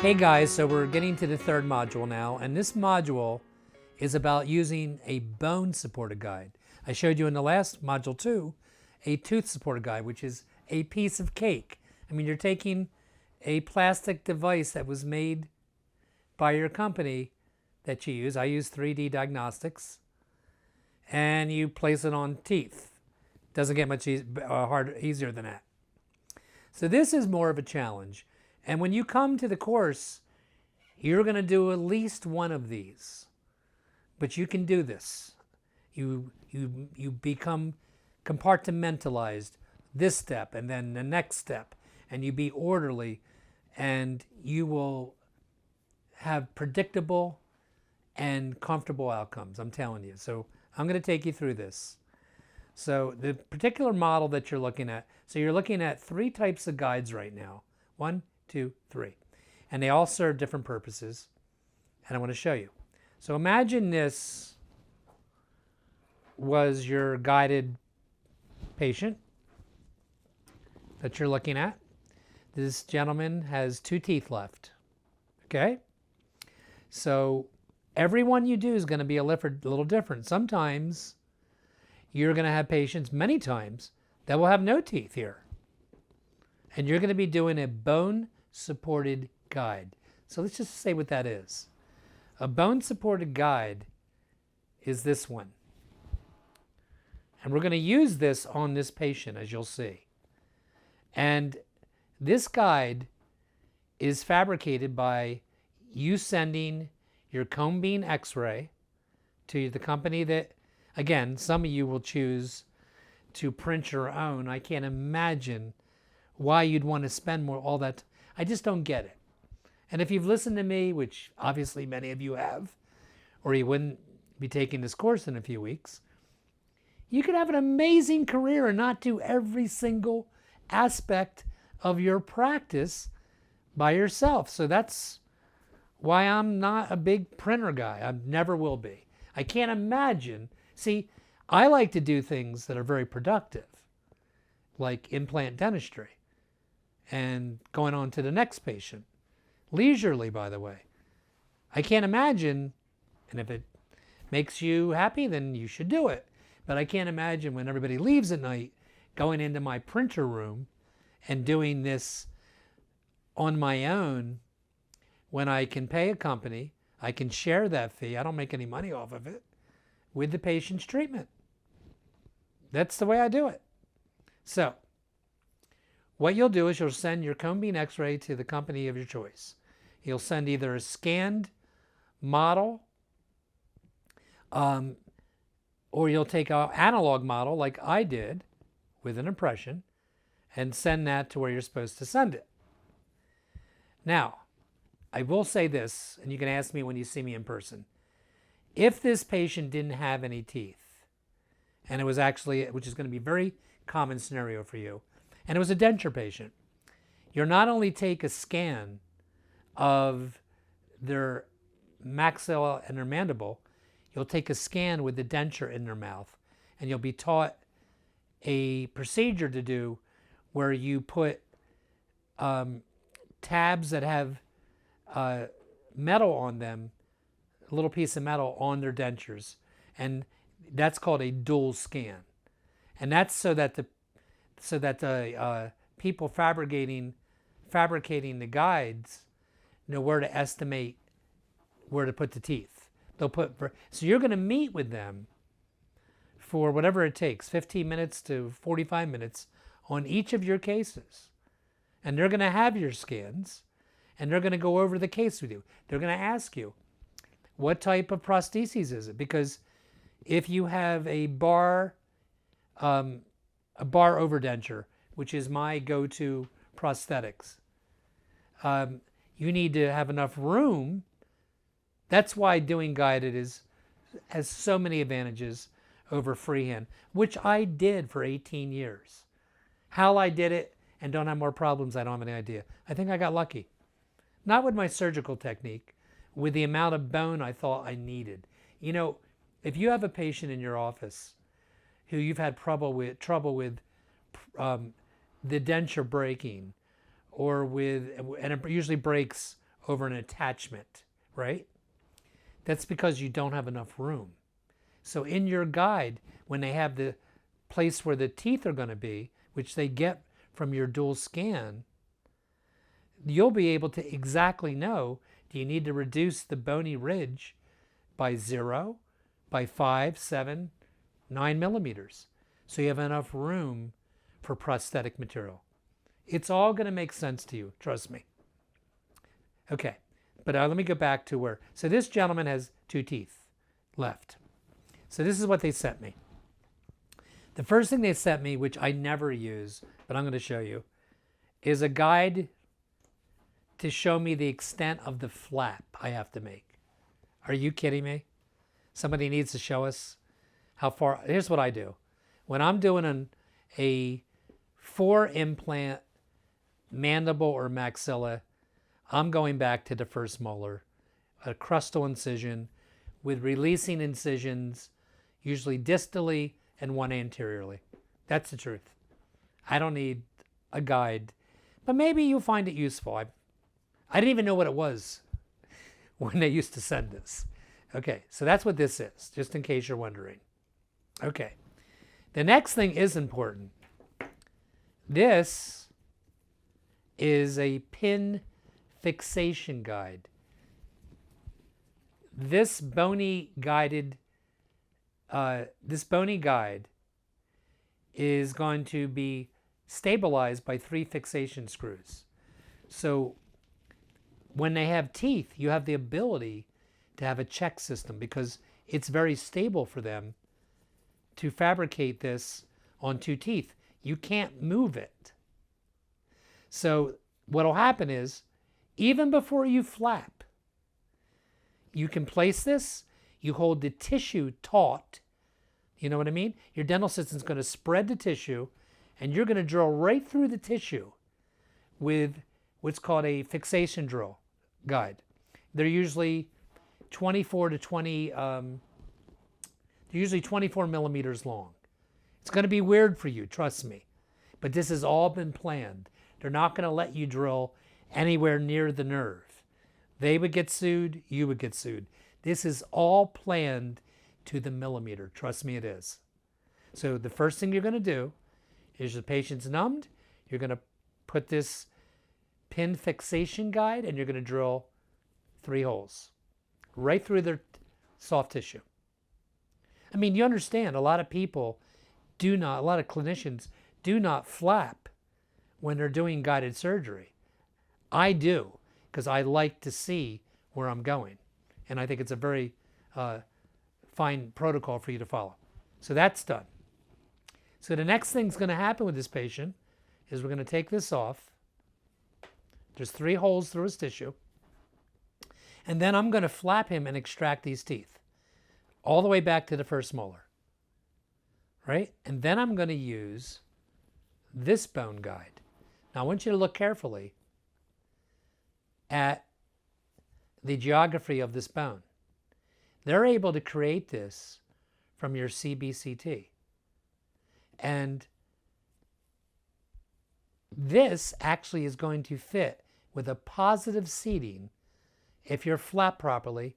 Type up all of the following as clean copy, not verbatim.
Hey guys, so we're getting to the third module now, and this module is about using a bone supported guide. I showed you in the last module 2 a tooth supported guide, which is a piece of cake. I mean, you're taking a plastic device that was made by your company that you use. I use 3D Diagnostics, and you place it on teeth. Doesn't get much easier than that. So this is more of a challenge. And when you come to the course, you're going to do at least one of these. But you can do this. You become compartmentalized, this step and then the next step, and you be orderly, and you will have predictable and comfortable outcomes, I'm telling you. So I'm going to take you through this. So the particular model that you're looking at, so you're looking at 3 types of guides right now. 1, 2, 3. And they all serve different purposes. And I want to show you. So imagine this was your guided patient that you're looking at. This gentleman has 2 teeth left. Okay? So every one you do is going to be a little different. Sometimes you're going to have patients, many times, that will have no teeth here. And you're going to be doing a bone-supported guide. So let's just say what that is. A bone-supported guide is this one. And we're going to use this on this patient, as you'll see. And this guide is fabricated by you sending your cone beam x-ray to the company that, again, some of you will choose to print your own. I can't imagine why you'd want to spend all that. I just don't get it. And if you've listened to me, which obviously many of you have, or you wouldn't be taking this course in a few weeks, you could have an amazing career and not do every single aspect of your practice by yourself. So that's why I'm not a big printer guy. I never will be. I can't imagine. See, I like to do things that are very productive, like implant dentistry and going on to the next patient. Leisurely, by the way. I can't imagine, and if it makes you happy, then you should do it. But I can't imagine when everybody leaves at night going into my printer room and doing this on my own when I can pay a company, I can share that fee, I don't make any money off of it, with the patient's treatment. That's the way I do it. So what you'll do is you'll send your cone beam x-ray to the company of your choice. You'll send either a scanned model, or you'll take an analog model like I did with an impression and send that to where you're supposed to send it. Now, I will say this, and you can ask me when you see me in person. If this patient didn't have any teeth, and it was actually, which is going to be a very common scenario for you, and it was a denture patient, you'll not only take a scan of their maxilla and their mandible, you'll take a scan with the denture in their mouth, and you'll be taught a procedure to do where you put tabs that have metal on them, a little piece of metal on their dentures, and that's called a dual scan. And that's so that the people fabricating the guides know where to estimate where to put the teeth. So you're going to meet with them for whatever it takes, 15 minutes to 45 minutes on each of your cases. And they're going to have your scans, and they're going to go over the case with you. They're going to ask you, what type of prostheses is it? Because if you have a bar overdenture, which is my go-to prosthetics, you need to have enough room. That's why doing guided has so many advantages over freehand, which I did for 18 years. How I did it and don't have more problems, I don't have any idea. I think I got lucky. Not with my surgical technique, with the amount of bone I thought I needed. You know, if you have a patient in your office who you've had trouble with the denture breaking, or and it usually breaks over an attachment, right? That's because you don't have enough room. So in your guide, when they have the place where the teeth are going to be, which they get from your dual scan, you'll be able to exactly know, do you need to reduce the bony ridge by 0, by 5, 7, 9 millimeters, so you have enough room for prosthetic material. It's all going to make sense to you, trust me. Okay, but let me go back to where, so this gentleman has 2 teeth left. So this is what they sent me. The first thing they sent me, which I never use, but I'm going to show you, is a guide to show me the extent of the flap I have to make. Are you kidding me? Somebody needs to show us how far. Here's what I do. When I'm doing a 4-implant mandible or maxilla, I'm going back to the first molar, a crustal incision with releasing incisions, usually distally and one anteriorly. That's the truth. I don't need a guide, but maybe you'll find it useful. I didn't even know what it was when they used to send this. Okay, so that's what this is, just in case you're wondering. Okay, the next thing is important. This is a pin fixation guide. This bony guide is going to be stabilized by 3 fixation screws. So when they have teeth, you have the ability to have a check system because it's very stable for them to fabricate this on 2 teeth. You can't move it. So what will happen is, even before you flap, you can place this, you hold the tissue taut, you know what I mean? Your dental assistant's going to spread the tissue, and you're going to drill right through the tissue with what's called a fixation drill guide. They're usually 24 millimeters long. It's going to be weird for you, trust me. But this has all been planned. They're not going to let you drill anywhere near the nerve. They would get sued, you would get sued. This is all planned to the millimeter. Trust me, it is. So the first thing you're going to do is, the patient's numbed, you're going to put this pin fixation guide and you're going to drill 3 holes right through their soft tissue. I mean, you understand, a lot of people a lot of clinicians do not flap when they're doing guided surgery. I do, because I like to see where I'm going. And I think it's a very fine protocol for you to follow. So that's done. So the next thing's going to happen with this patient is we're going to take this off. There's 3 holes through his tissue. And then I'm going to flap him and extract these teeth all the way back to the first molar. Right? And then I'm going to use this bone guide. Now I want you to look carefully at the geography of this bone. They're able to create this from your CBCT. And this actually is going to fit with a positive seating, if you're flapped properly,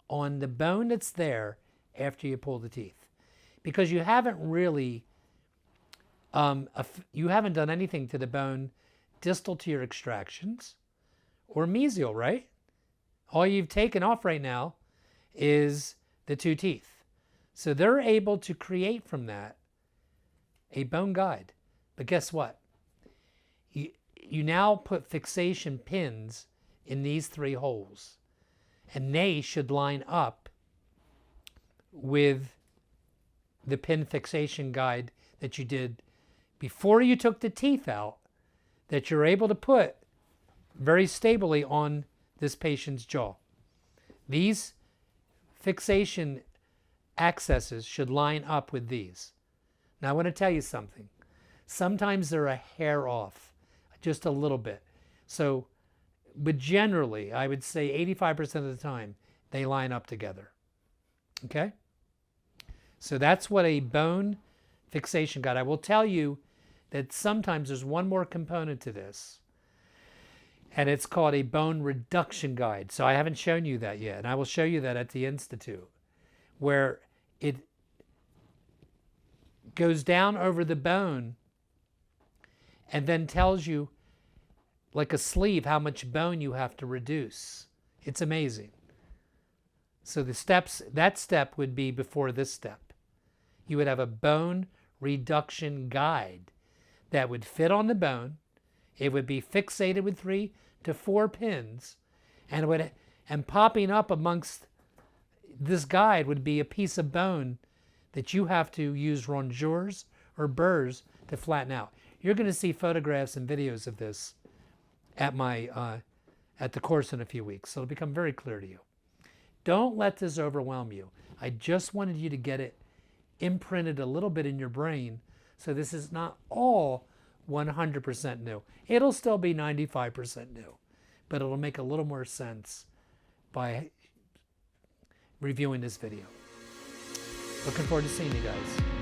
on the bone that's there after you pull the teeth. Because you haven't really, you haven't done anything to the bone distal to your extractions or mesial, right? All you've taken off right now is the 2 teeth. So they're able to create from that a bone guide. But guess what? You now put fixation pins in these 3 holes, and they should line up with the pin fixation guide that you did before you took the teeth out, that you're able to put very stably on this patient's jaw. These fixation accesses should line up with these. Now I want to tell you something. Sometimes they're a hair off, just a little bit. So, but generally, I would say 85% of the time, they line up together. Okay? So that's what a bone fixation guide. I will tell you that sometimes there's one more component to this. And it's called a bone reduction guide. So I haven't shown you that yet. And I will show you that at the Institute, where it goes down over the bone and then tells you, like a sleeve, how much bone you have to reduce. It's amazing. So the steps, that step would be before this step. You would have a bone reduction guide that would fit on the bone. It would be fixated with 3 to 4 pins, and popping up amongst this guide would be a piece of bone that you have to use rongeurs or burrs to flatten out. You're going to see photographs and videos of this at my at the course in a few weeks, so it'll become very clear to you. Don't let this overwhelm you. I just wanted you to get it imprinted a little bit in your brain, so this is not all 100% new. It'll still be 95% new, but it'll make a little more sense by reviewing this video. Looking forward to seeing you guys.